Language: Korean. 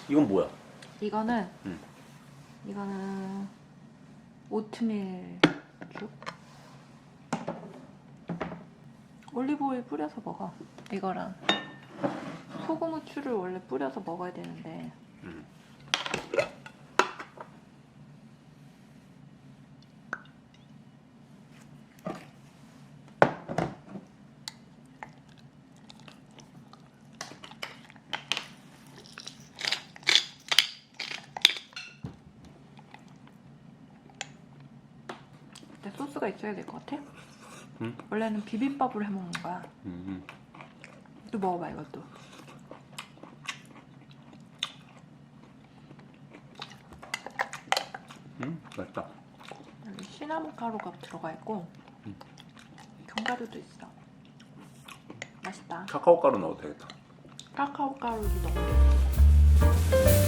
이건 뭐야? 이거는 음. 이거는 오트밀 죽. 올리브오일 뿌려서 먹어. 이거랑 소금 후추를 원래 뿌려서 먹어야 되는데 근데 소스가 있어야 될 것 같아? 원래는 비빔밥으로 해 먹는 거야. 또 먹어봐 이것도. 맛있다. 여기 시나몬 가루가 들어가 있고 견과류도 있어. 맛있다. 카카오 가루 넣어도 되겠다. 카카오 가루도 넣어.